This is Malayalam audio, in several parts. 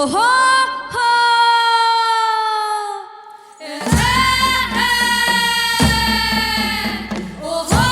ഓഹോ ഹോ ഓഹോ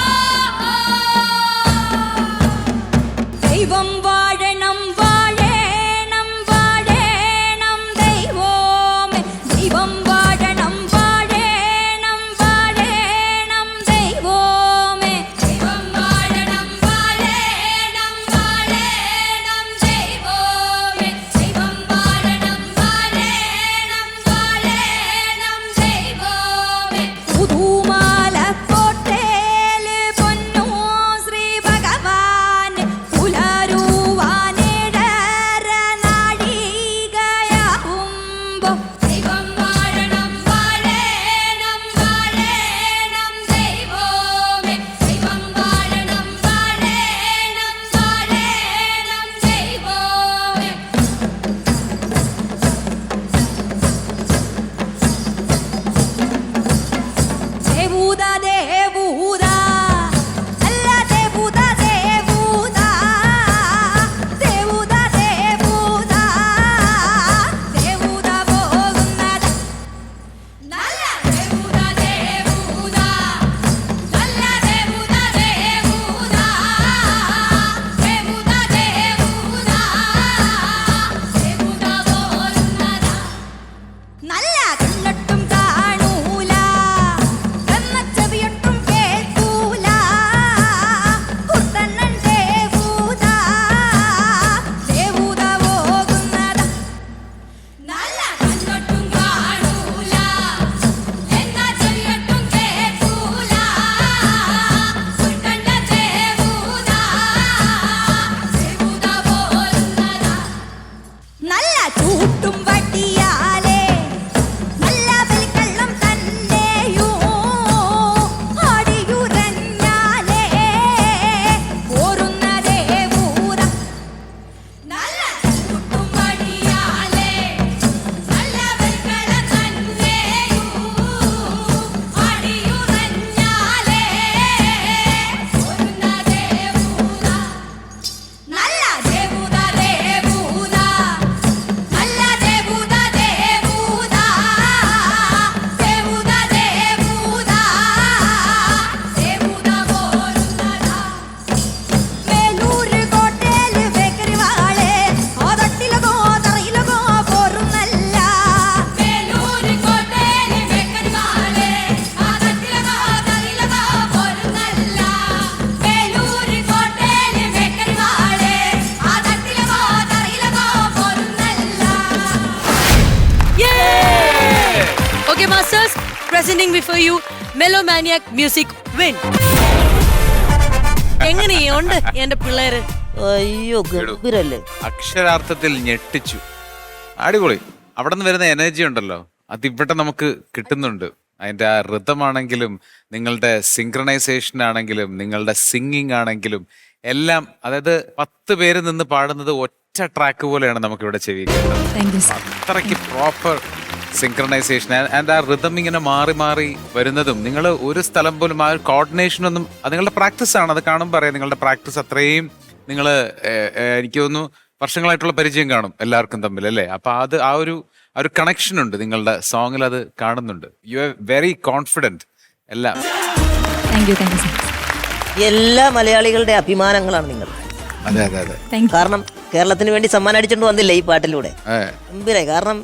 ദൈവം വാഴണം വാഴണം വാഴണം ദൈവമേ ദൈവം വാഴണം വാഴണം വാഴണം ദൈവമേ ദൈവം വാഴണം വാഴണം വാഴണം ദൈവമേ ദൈവം വാഴണം വാഴണം വാഴണം ദൈവമേ പുതുമാല കോട്ടേല് പൊന്നു ശ്രീ ഭഗവാൻ പുലരുവാനിടര നാഴികയാകുമ്പോ ദൈവം വാഴണം വാഴണം വാഴണം ദൈവമേ ദൈവം വാഴണം വാഴണം വാഴണം ദൈവമേ ദേവൂത ദേവൂത അല്ല ദേവൂത ദേവൂത ദേവൂത ദേവൂത ദേവൂത പോകുന്നത് നല്ല ദേവൂത ദേവൂത നല്ല ദേവൂത ദേവൂത ദേവൂത ദേവൂത ദേവൂത പോകുന്നത് നല്ല കണ്ണൊട്ടും കാണൂല ചെവിയൊട്ടും കേൾക്കൂല കുട്ടണ്ണൻ ദേവൂത ദേവൂത പോകുന്നത് നല്ല കണ്ണൊട്ടും കാണൂല എന്നാ ചെവിയൊട്ടും കേൾക്കൂല കുട്ടണ്ണൻ ദേവൂത ദേവൂത പോകുന്നത് നല്ല ചൂട്ടും വട്ടിയാലേ നല്ല വെൽക്കള്ളം തന്നെയോ ആടിയുറഞ്ഞാലേ പോരുന്ന ദേവൂത നല്ല ചൂട്ടും വടിയാലേ നല്ല വെൽക്കള്ളം തന്നെയോ ആടിയുറഞ്ഞാലേ പോരുന്ന ദേവൂത നല്ല ദേവൂത ദേവൂത നല്ല ദേവൂത ദേവൂത ദേവൂത ദേവൂത ദേവൂത പോരുന്നതാ വേലൂര് കോട്ടേല് ബേക്കറി വാളെ ഓതട്ടിലകോ തറയിലകോ പോരുന്നല്ല വേലൂര് കോട്ടേല് ബേക്കറി വാളെ ഓതട്ടിലകോ തറയിലകോ പോരുന്നല്ല വേലൂര് കോട്ടേല് ബേക്കറി വാളെ ഓതട്ടിലകോ തറയിലകോ പോരുന്നല്ല Okay, Masters, presenting before you Melomaniac Music Win. എങ്ങനെയുണ്ട് എന്റെ പിള്ളേര്? അയ്യോ ഗംഭീരല്ലേ. അക്ഷരാർത്ഥത്തിൽ ഞെട്ടിച്ചു. അടിപൊളി. അവിടെ നിന്ന് വരുന്ന എനർജി ഉണ്ടല്ലോ, അത് ഇവിടെ നമുക്ക് കിട്ടുന്നുണ്ട്. അതിന്റെ ആ ഋതമാണെങ്കിലും നിങ്ങളുടെ സിങ്ക്രണൈസേഷൻ ആണെങ്കിലും നിങ്ങളുടെ സിംഗിങ് ആണെങ്കിലും എല്ലാം, അതായത് 10 പേര് നിന്ന് പാടുന്നത് ഒറ്റ ട്രാക്ക് പോലെയാണ് നമുക്ക് ഇവിടെ ചെവി കേട്ടത്. അത്രയ്ക്ക് പ്രോപ്പർ സിങ്ക്രണൈസേഷൻ ആൻഡ് ആ ഋതം ഇങ്ങനെ മാറി മാറി വരുന്നതും, നിങ്ങൾ ഒരു സ്ഥലം പോലും ആ ഒരു കോർഡിനേഷൻ ഒന്നും, അത് നിങ്ങളുടെ പ്രാക്ടീസ് ആണ്. അത് കാണുമ്പോൾ അറിയാം നിങ്ങളുടെ പ്രാക്ടീസ് അത്രയും നിങ്ങൾ, എനിക്ക് തോന്നുന്നു വർഷങ്ങളായിട്ടുള്ള പരിചയം കാണും എല്ലാവർക്കും തമ്മിൽ അല്ലേ. അപ്പൊ അത് ആ ഒരു കണക്ഷൻ ഉണ്ട് നിങ്ങളുടെ സോങ്ങിൽ, അത് കാണുന്നുണ്ട്. യു ആർ വെരി കോൺഫിഡന്റ് എല്ലാം. Thank you sir. എല്ലാ മലയാളികളുടെ അഭിമാനങ്ങളാണ് നിങ്ങൾ. അതെ അതെ അതെ. കാരണം കേരളത്തിന് വേണ്ടി സമ്മാനം അടിച്ചോണ്ട് വന്നില്ലേ ഈ പാട്ടിലൂടെ. ഗംഭീരായി. കാരണം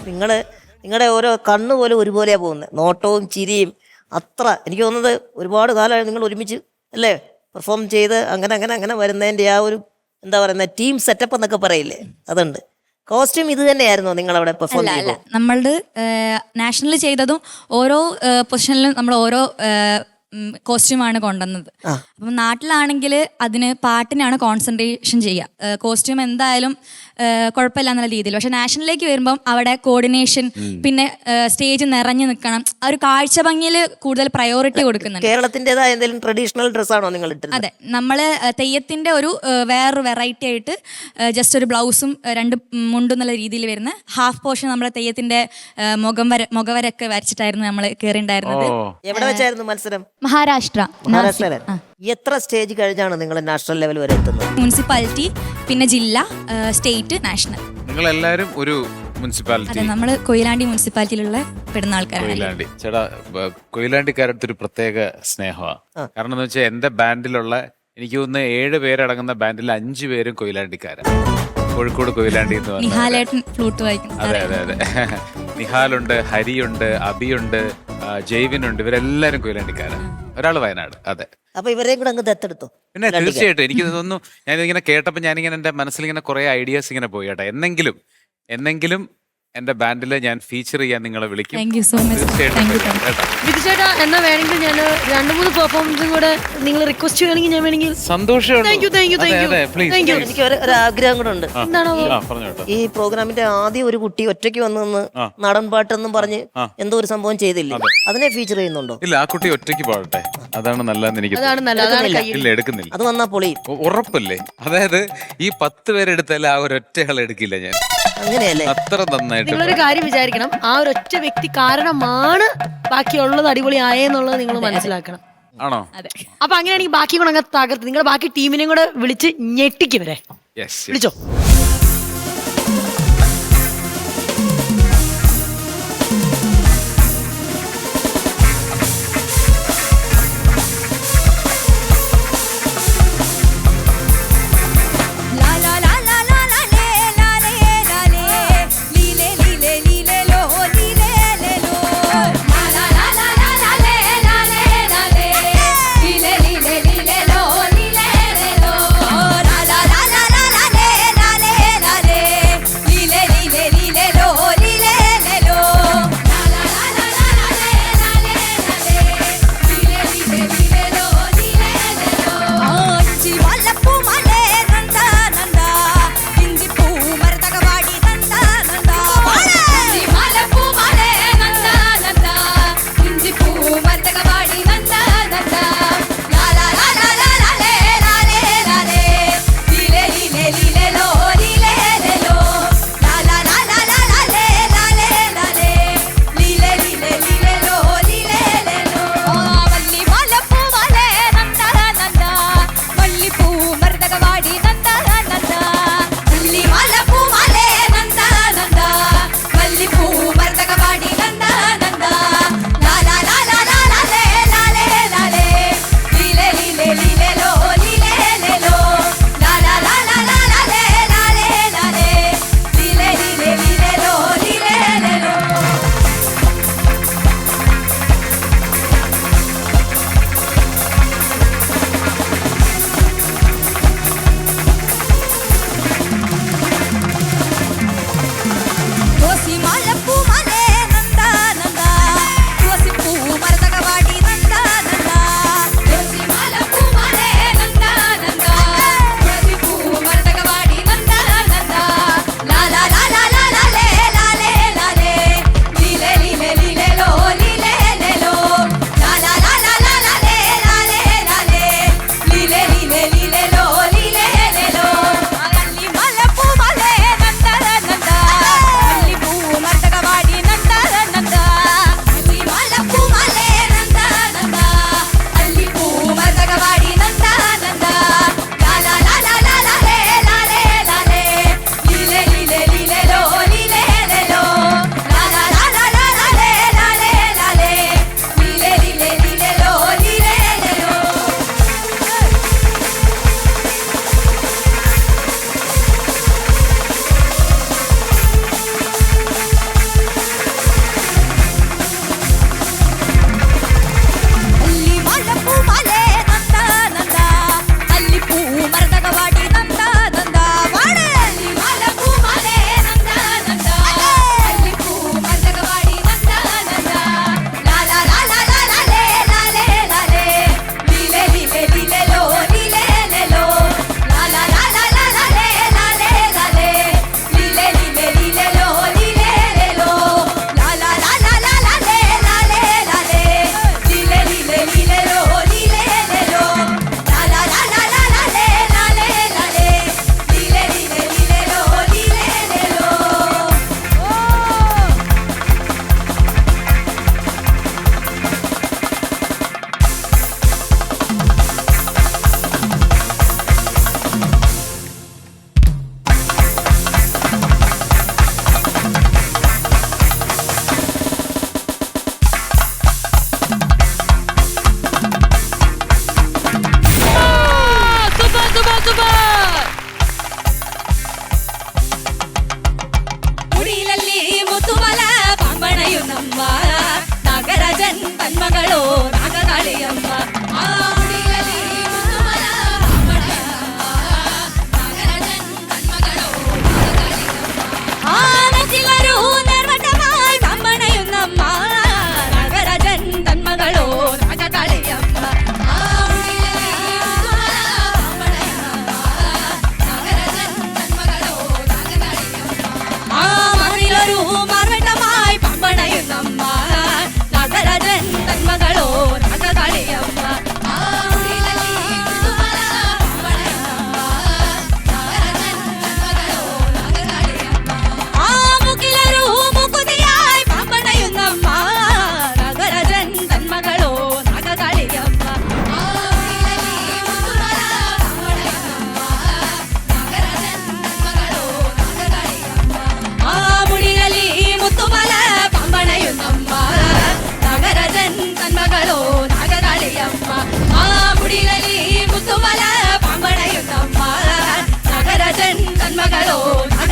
നിങ്ങളുടെ ഓരോ കണ്ണു പോലും ഒരുപോലെയാ പോകുന്നത്, നോട്ടവും ചിരിയും. അത്ര എനിക്ക് തോന്നുന്നത് ഒരുപാട് കാലമായി നിങ്ങൾ ഒരുമിച്ച് അല്ലേ പെർഫോം ചെയ്ത് അങ്ങനെ വരുന്നതിൻ്റെ ആ ഒരു എന്താ പറയുന്ന ടീം സെറ്റപ്പ് എന്നൊക്കെ പറയില്ലേ, അതുണ്ട്. കോസ്റ്റ്യൂം ഇത് തന്നെയായിരുന്നോ നിങ്ങളവിടെ പെർഫോം ചെയ്തത്? നമ്മളുടെ നാഷണൽ ചെയ്തതും ഓരോ പൊസിഷനിലും നമ്മൾ ഓരോ കോസ്റ്റ്യൂമാണ് കൊണ്ടുവന്നത്. അപ്പം നാട്ടിലാണെങ്കിൽ അതിന് പാട്ടിനാണ് കോൺസെൻട്രേഷൻ ചെയ്യുക, കോസ്റ്റ്യൂം എന്തായാലും കുഴപ്പമില്ല എന്നുള്ള രീതിയിൽ. പക്ഷെ നാഷണലിലേക്ക് വരുമ്പം അവിടെ കോർഡിനേഷൻ, പിന്നെ സ്റ്റേജ് നിറഞ്ഞു നിൽക്കണം, ആ ഒരു കാഴ്ച ഭംഗിയിൽ കൂടുതൽ പ്രയോറിറ്റി കൊടുക്കുന്നുണ്ട്. കേരളത്തിൻ്റെതായ എന്തെങ്കിലും ട്രഡീഷണൽ ഡ്രസ്സാണോ നിങ്ങൾ ഇട്ടത്? അതെ, നമ്മള് തെയ്യത്തിന്റെ ഒരു വേറൊരു വെറൈറ്റി ആയിട്ട് ജസ്റ്റ് ഒരു ബ്ലൗസും 2 മുണ്ടും എന്നുള്ള രീതിയിൽ വരുന്ന ഹാഫ് പോർഷൻ നമ്മളെ തെയ്യത്തിന്റെ മുഖവരൊക്കെ വരച്ചിട്ടായിരുന്നു നമ്മൾ കയറിണ്ടായിരുന്നത്. എവിടെ വെച്ചായിരുന്നു മത്സരം? മഹാരാഷ്ട്ര. എത്ര സ്റ്റേജ് കഴിഞ്ഞാണ് നിങ്ങൾ നാഷണൽ ലെവൽ വരെ എത്തുന്നത്? മുനിസിപ്പാലിറ്റി, പിന്നെ ജില്ല, സ്റ്റേറ്റ്, നാഷണൽ. നിങ്ങളെല്ലാരും ഒരു മുനിസിപ്പാലിറ്റി. അതെ, നമ്മള് കൊയിലാണ്ടി മുനിസിപ്പാലിറ്റിയിലുള്ള പെടുന്ന ആൾക്കാരാണ്. കൊയിലാണ്ടി ചേട്ടാ, കൊയിലാണ്ടിക്കാരടുത്ത് ഒരു പ്രത്യേക സ്നേഹമാണ്. കാരണം എന്ന് വെച്ചാൽ എന്റെ ബാൻഡിലുള്ള എനിക്ക് തോന്നുന്നു 7 പേരടങ്ങുന്ന ബാൻഡിൽ 5 പേരും കൊയിലാണ്ടിക്കാരാണ്. കോഴിക്കോട് കൊയിലാണ്ടി എന്ന് പറഞ്ഞാൽ നിഹാലേട്ടൻ ഫ്ലൂട്ട് വായിക്കും. അതെ അതെ അതെ. നിഹാലുണ്ട്, ഹരിയുണ്ട്, അബിയുണ്ട്, ജൈവിനുണ്ട്, ഇവരെല്ലാരും കൊയിലാണ്ടിക്കാരാണ്. ഒരാള് വയനാട്. അതെ. അപ്പൊ ഇവരെയും കൂടെ അങ്ങ് ദത്തെടുത്തു. പിന്നെ തീർച്ചയായിട്ടും എനിക്ക് തോന്നുന്നു, ഞാനിങ്ങനെ കേട്ടപ്പോൾ ഞാനിങ്ങനെ എന്റെ മനസ്സിലിങ്ങനെ കുറെ ഐഡിയാസ് ഇങ്ങനെ പോയി കേട്ടോ. എന്നെങ്കിലും എന്റെ ബാൻഡിൽ ഞാൻ ഫീച്ചർ ചെയ്യാൻ നിങ്ങളെ വിളിക്കും. Thank you so much. തീർച്ചയായിട്ടും കേട്ടോ. വിധു ചേട്ടാ, എന്നാ വേണമെങ്കിൽ ഞാൻ 2-3 പെർഫോമൻസും കൂടെ നിങ്ങൾ റിക്വസ്റ്റ് ചെയ്യണമെങ്കിൽ ഞാൻ വേണമെങ്കിൽ. സന്തോഷമുണ്ട്. Thank you, thank you, thank you. അതെ, please, Thank you. please. എനിക്ക് ഒരു ആഗ്രഹം കൂടെ ഉണ്ട്. എന്താണോ? പറഞ്ഞു കേട്ടോ. ഈ പ്രോഗ്രാമിന്റെ ആദ്യം ഒരു കുട്ടി ഒറ്റയ്ക്ക് വന്ന് നാടൻ പാട്ടെന്നും പറഞ്ഞ് എന്തോ ഒരു സംഭവം ചെയ്തില്ലേ, അതിനെ ഫീച്ചർ ചെയ്യുന്നുണ്ടോ? ഇല്ല, ആ കുട്ടി ഒറ്റയ്ക്ക് പാടട്ടെ, അതാണ് നല്ലതെന്ന് എനിക്ക് അതാണ് നല്ലത്. അതാണ് എടുക്കുന്നില്ല. കയ്യിൽ. ഇല്ല, എടുക്കുന്നില്ല. അത് വന്നാ പൊളി. ഉറപ്പല്ലേ? അതായത് ഈ 10 പേരെടുത്താലും ആ ഒരൊറ്റ ആൾ എടുക്കില്ല ഞാൻ. അങ്ങനെയല്ലേ? അത്ര നന്നായിട്ട്. നിങ്ങളൊരു കാര്യം വിചാരിക്കണം, ആ ഒരൊറ്റ വ്യക്തി കാരണമാണ് ബാക്കിയുള്ളത് അടിപൊളി ആയെന്നുള്ളത് നിങ്ങൾ മനസ്സിലാക്കണം. ആണോ? അതെ. അപ്പൊ അങ്ങനെയാണെങ്കിൽ ബാക്കി കൂടെ അങ്ങ് തകർത്ത് നിങ്ങളുടെ ബാക്കി ടീമിനെയും കൂടെ വിളിച്ച് ഞെട്ടിക്കും വരെ. യെസ്. വിളിച്ചോ. La la la la la la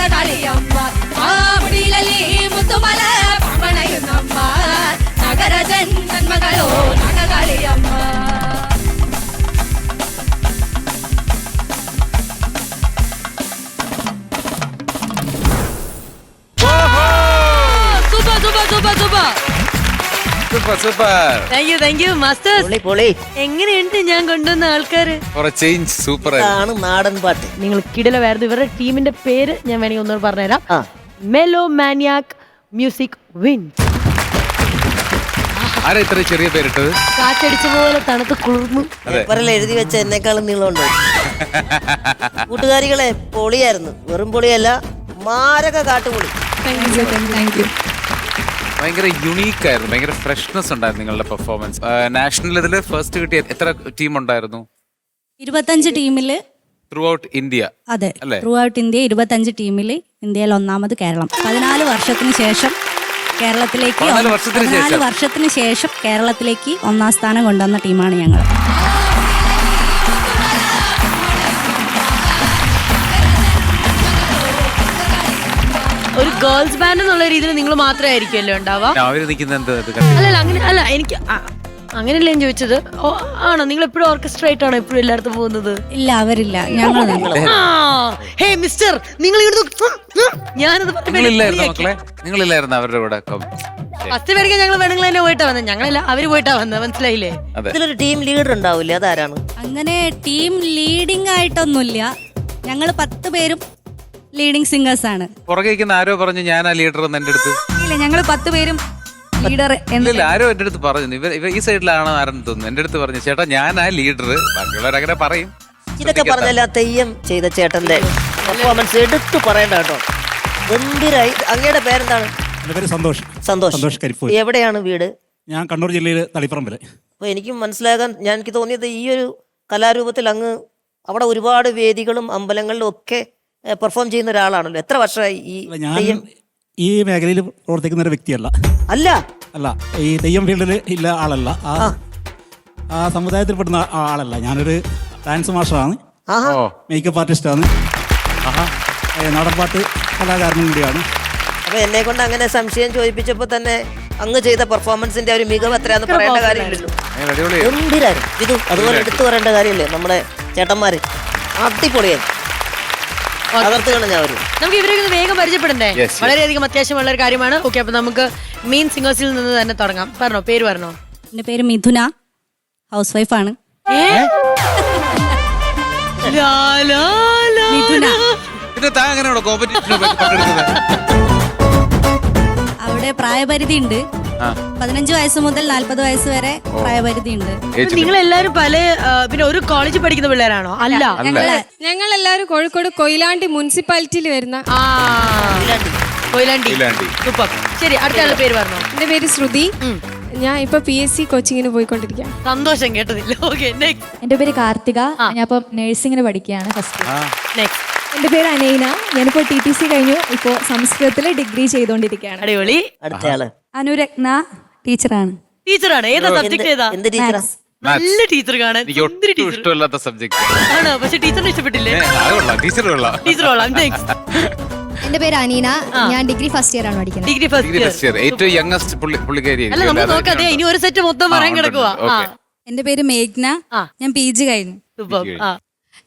നഗകളിയമ്മ മാമുടിയിലി മുത്തുമല പവണയുന്നമ്മ നഗര ജന്മകളോ നഗകളിയമ്മ. Super super super super. Super super. Thank you masters. പൊളി പൊളി. എങ്ങനെയുണ്ട് ഞാൻ കൊണ്ടുവന്ന ആൾക്കാര്? For a change super. ആണ് നാടൻ പാട്ട്. നിങ്ങൾ കിടിലമായിരുന്നു. ഇവരുടെ ടീമിന്റെ പേര് ഞാൻ വേണമെങ്കിൽ ഒന്നുകൂടെ പറഞ്ഞുതരാം. ആ. Mellow maniac music win. ആരാ ഇത്ര ചെറിയ പേരിട്ടത്? കാറ്റടിച്ച പോലെ തണുത്ത് കുളിർന്നു. പേപ്പറിൽ എഴുതി വെച്ച എന്നെക്കാളും നീളമുണ്ട്. കൂട്ടുകാരികളെ പൊളിയായിരുന്നു. വെറും പൊളിയല്ല, മാരക കാട്ടുപൊളി. Thank you. ഭയങ്കര യുണീക്ക് ആയിരുന്നു, ഭയങ്കര ഫ്രഷ്നെസ് ഉണ്ടായിരുന്നു നിങ്ങളുടെ പെർഫോമൻസ്. നാഷണൽ ഇതിൽ ഫസ്റ്റ് കിട്ടിയ എത്ര ടീം ഉണ്ടായിരുന്നു? 25 ടീമില് ത്രൂ ഔട്ട് ഇന്ത്യ. അതെ, അല്ലേ? ത്രൂ ഔട്ട് ഇന്ത്യ 25 ടീമിൽ ഇന്ത്യയിൽ ഒന്നാമത് കേരളം. 14 വർഷത്തിന് ശേഷം കേരളത്തിലേക്ക് 14 വർഷത്തിന് ശേഷം കേരളത്തിലേക്ക് ഒന്നാം സ്ഥാനം കൊണ്ടുവന്ന ടീമാണ് ഞങ്ങൾ. ഒരു ഗേൾസ് ബാൻഡ് എന്നുള്ള രീതിയിൽ നിങ്ങൾ മാത്രമായിരിക്കുമല്ലോ ഉണ്ടാവാ. അവര് നിൽക്കുന്ന എന്ത് അല്ലല്ല അങ്ങനെ അല്ല, എനിക്ക് അങ്ങനെയല്ല ഞാൻ ചോദിച്ചത്. ആണോ നിങ്ങൾ എപ്പോഴും ഓർക്കസ്ട്രേറ്റ് ആണോ എപ്പോഴും എല്ലായിടത്തും പോകുന്നത്? ഇല്ല, അവരില്ല, ഞങ്ങൾ ഹേ മിസ്റ്റർ, നിങ്ങൾ ഞാനത് നിങ്ങളില്ലായിരുന്നു മക്കളെ? നിങ്ങളില്ലായിരുന്നു അവരുടെ കൂടെ? ഫസ്റ്റ് പേർക്ക് ഞങ്ങൾ വേണമെങ്കിൽ തന്നെ പോയിട്ടാ വന്നത്. ഞങ്ങളല്ല, അവര് പോയിട്ടാ വന്നത്. മനസ്സിലായില്ലേ? ഇതിലൊരു ടീം ലീഡർ ഉണ്ടാവില്ലേ, അതാരാണ്? അങ്ങനെ ടീം ലീഡിംഗ് ആയിട്ടൊന്നുമില്ല. ഞങ്ങൾ 10 പേരും ലീഡിംഗ് സിംഗേഴ്സ് ആണ്. പുറകേക്കുന്ന ആരോ പറഞ്ഞു ഞാനാ ലീഡർ എന്ന് എന്റെ അടുത്ത്. ഇല്ല, ഞങ്ങൾ 10 പേരും ലീഡർ. ഇല്ല, ആരോ എന്റെ അടുത്ത് പറഞ്ഞു. ഇവ ഈ സൈഡിലാണോ ആരെന്ന് തോന്നുന്നു. എന്റെ അടുത്ത് പറഞ്ഞു ചേട്ടാ ഞാനാ ലീഡർ. ബാക്കിയുള്ളവരങ്ങനെ പറയും. ഇതൊക്കെ പറഞ്ഞല്ല, തെയ്യം ചെയ്ത ചേട്ടന്റെ പെർഫോമൻസ് എടുത്തു പറയണ്ട കേട്ടോ. ഗംഭീരായി. അങ്ങയുടെ പേരെന്താണ്? എൻ്റെ പേര് സന്തോഷ്. സന്തോഷ് കരിപ്പൂർ. എവിടെയാണ് വീട്? ഞാൻ കണ്ണൂർ ജില്ലയിൽ തളിപ്പറമ്പില്. അപ്പോൾ എനിക്ക് മനസ്സിലാകാൻ എനിക്ക് തോന്നിയത് ഈ ഒരു കലാരൂപത്തിൽ അങ്ങ് അവിടെ ഒരുപാട് വേദികളും അമ്പലങ്ങളിലും ഒക്കെ പെർഫോം ചെയ്യുന്ന ഒരാളാണല്ലോ. എത്ര വർഷമായി ഈ ഞാൻ തെയ്യം? ഈ മേഖലയിൽ പ്രവർത്തിക്കുന്ന ഒരു വ്യക്തിയല്ല. അല്ല ഈ തെയ്യം ഫീൽഡിൽ ഇല്ല ആളല്ല. ആ സമുദായത്തിൽപ്പെടുന്ന ആളല്ല. ഞാനൊരു ഡാൻസ് മാസ്റ്ററാണ്, മേക്കപ്പ് ആർട്ടിസ്റ്റാണ്, നാടൻപാട്ട് കലാകാരനും കൂടിയാണ്. അപ്പൊ എന്നെ കൊണ്ട് അങ്ങനെ സംശയം ചോദിപ്പിച്ചപ്പോ തന്നെ അങ്ങ് ചെയ്ത പെർഫോമൻസിന്റെ ഒരു മികവ് എത്രയാന്ന് പറയേണ്ട കാര്യമില്ലല്ലോ. ഗംഭീരായിരുന്നു. ഇത് അതുപോലെ എടുത്തു പറയേണ്ട കാര്യമില്ലേ നമ്മുടെ ചേട്ടന്മാര്? അടിപൊളിയായി തകർത്തുകയാണ് ഞാൻ. നമുക്ക് ഇവരൊക്കെ വേഗം പരിചയപ്പെടണ്ടേ? വളരെയധികം അത്യാവശ്യമുള്ള ഒരു കാര്യമാണ്. ഓക്കെ, അപ്പൊ നമുക്ക് മെയിൻ സിംഗേഴ്സിൽ നിന്ന് തന്നെ തുടങ്ങാം. പറഞ്ഞോ, പേര് പറഞ്ഞോ. എന്റെ പേര് മിഥുന, ഹൗസ് വൈഫാണ്. മിഥുന. അവിടെ പ്രായപരിധി ഉണ്ട്. 15 വയസ്സ് മുതൽ 40 വയസ്സ് വരെ പ്രായപരിധി ഉണ്ട്. നിങ്ങൾ എല്ലാവരും പിന്നെ ഒരു കോളേജിൽ പഠിക്കുന്ന പിള്ളേരാണോ? അല്ല, ഞങ്ങൾ എല്ലാവരും കോഴിക്കോട് കൊയിലാണ്ടി മുനിസിപ്പാലിറ്റിയിൽ വരുന്ന. കൊയിലാണ്ടി. സൂപ്പർ. ശരി, അടുത്ത ആളുടെ പേര് പറഞ്ഞോ. എന്റെ പേര് ശ്രുതി. ഞാൻ ഇപ്പൊ PSC കോച്ചിങ്ങിന് പോയിക്കൊണ്ടിരിക്കുകയാണ്. സന്തോഷം കേട്ടതില്ല. Okay, next. എന്റെ പേര് കാർത്തിക. ഞാനിപ്പോ നഴ്സിംഗിന് പഠിക്കുകയാണ്. നെക്സ്റ്റ്. എന്റെ പേര് അനൈന. ഞാനിപ്പോ TTC കഴിഞ്ഞു. ഇപ്പോ സംസ്കൃതത്തില് ഡിഗ്രി ചെയ്തോണ്ടിരിക്കുകയാണ്. അടിപൊളി. അടുത്തയാള് അനുരത്ന, ടീച്ചറാണ്. ടീച്ചറാണ്. ഏതാ സബ്ജക്ട്? ഏതാ? എന്ത് ടീച്ചറാ? നല്ല ടീച്ചർ കാണാൻ. എനിക്ക് ഒട്ടും ഇഷ്ടമില്ലാത്ത സബ്ജക്ട് ആണോ? പക്ഷെ ടീച്ചറിനെ ഇഷ്ടപ്പെട്ടില്ലേ? ടീച്ചർ കൊള്ളാം. ടീച്ചർ കൊള്ളാം. നെക്സ്റ്റ്. എന്റെ പേര് അനീന. ഞാൻ ഡിഗ്രി ഫസ്റ്റ് ഇയർ ആണ് പഠിക്കുന്നത്. Degree first year. ഏറ്റവും യങ്ങസ്റ്റ് പുള്ളിക്കാരി. അല്ല, നമുക്ക് നോക്കാതെ ഇനി ഒരു സെറ്റ് മൊത്തം പറയാൻ കിടക്കുക. എന്റെ പേര് മേഘ്ന. ഞാൻ PG കഴിഞ്ഞു. സൂപ്പർ.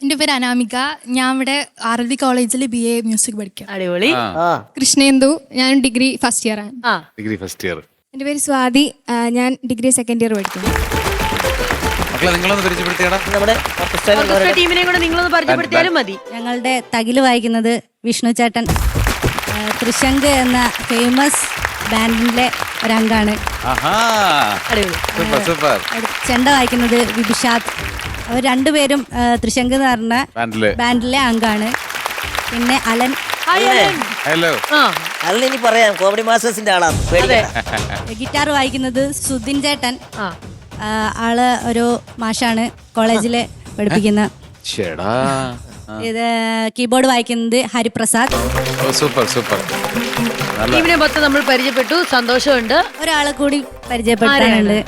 എന്റെ പേര് അനാമിക. ഞാൻ ഇവിടെ RLV കോളേജിൽ BA മ്യൂസിക് പഠിക്കാം. അടിപൊളി. കൃഷ്ണേന്ദു. ഞാൻ ഡിഗ്രി ഫസ്റ്റ് ഇയർ ആണ്. Degree first year. എന്റെ പേര് സ്വാതി. ഞാൻ ഡിഗ്രി സെക്കൻഡ് ഇയർ പഠിക്കുന്നു. മക്കളെ നിങ്ങളൊന്ന് പരിചയപ്പെടുത്തിയാടാ. നമ്മുടെ ഓർക്കസ്ട്ര ടീമിനെ കൂടെ നിങ്ങളൊന്ന് പരിചയപ്പെടുത്തിയാലും മതി. ഞങ്ങളുടെ തകില് വായിക്കുന്നത് വിഷ്ണു ചേട്ടൻ. തൃശങ്ക് എന്ന ഫേമസ് ബാൻഡിലെ ഒരംഗാണ്. ചെണ്ട വായിക്കുന്നത് വിഭിഷാദ്. അവർ രണ്ടുപേരും തൃശങ്ക് എന്ന് പറഞ്ഞ ബാൻഡിലെ അംഗാണ്. പിന്നെ അലൻ. ഹലോ. അലൻ ഇനി പറയാം, കോമഡി മാസ്റ്റേഴ്സിന്റെ ആളാണ്. ഗിറ്റാർ വായിക്കുന്നത് സുധിൻ ചേട്ടൻ. ആള് ഒരു മാഷാണ്, കോളേജില് പഠിപ്പിക്കുന്ന. ഇത് കീബോർഡ് വായിക്കുന്നത് ഹരിപ്രസാദ്. Super super. ടീമിനെ മൊത്തം നമ്മൾ പരിചയപ്പെട്ടു. സന്തോഷമുണ്ട്. ഒരാളെ കൂടി പരിചയപ്പെടാനുണ്ട്.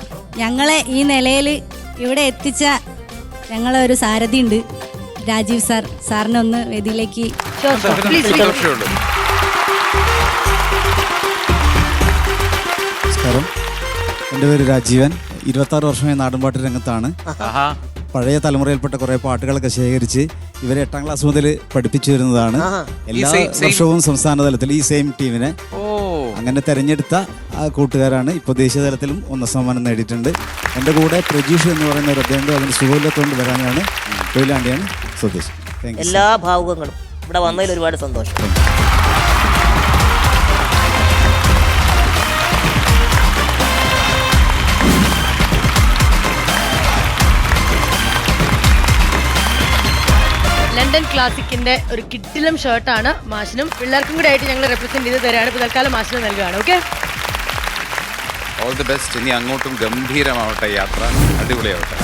ഞങ്ങളെ ഈ നിലയിൽ ഇവിടെ എത്തിച്ച ഞങ്ങളെ ഒരു സാരഥി ഉണ്ട്. രാജീവ് സാറിനെ ഒന്ന് വേദിയിലേക്ക് സന്തോഷമേ ഉള്ളൂ. നമസ്കാരം, എൻ്റെ പേര് രാജീവൻ. 26 വർഷമായി നാടൻപാട്ട് രംഗത്താണ്. ആഹാ. പഴയ തലമുറയിൽപ്പെട്ട കുറേ പാട്ടുകളൊക്കെ ശേഖരിച്ച് ഇവരെ 8ാം ക്ലാസ് മുതൽ പഠിപ്പിച്ചു വരുന്നതാണ്. എല്ലാ വർഷവും സംസ്ഥാന തലത്തിൽ ഈ സെയിം ടീമിനെ അങ്ങനെ തെരഞ്ഞെടുത്ത ആ കൂട്ടുകാരാണ്. ഇപ്പോൾ ദേശീയ തലത്തിലും 1ാം സമ്മാനം നേടിയിട്ടുണ്ട്. എൻ്റെ കൂടെ പ്രജീഷ് എന്ന് പറയുന്ന ഒരു അദ്ദേഹം അതിന് സുഖമില്ലാത്തതുകൊണ്ട് വരാനാണ്. കൊയിലാണ്ടിയാണ് സ്വദേശി. എല്ലാ ഭാവുകങ്ങളും ഇവിടെ വന്നതിൽ ഒരുപാട് സന്തോഷം. ലണ്ടൻ ക്ലാസിക്കിന്റെ ഒരു കിഡിലം ഷർട്ടാണ് മാഷിനും പിള്ളേർക്കും കൂടെ ആയിട്ട് ഞങ്ങൾ റെപ്രസെന്റ് ചെയ്ത് തരാണ്. ഇപ്പോൾ തൽക്കാലം മാഷിന് നൽകുകയാണ്. Okay, all the best. ഇനി അങ്ങോട്ടും ഗംഭീരമാവട്ടെ യാത്ര, അടിപൊളിയാവട്ടെ.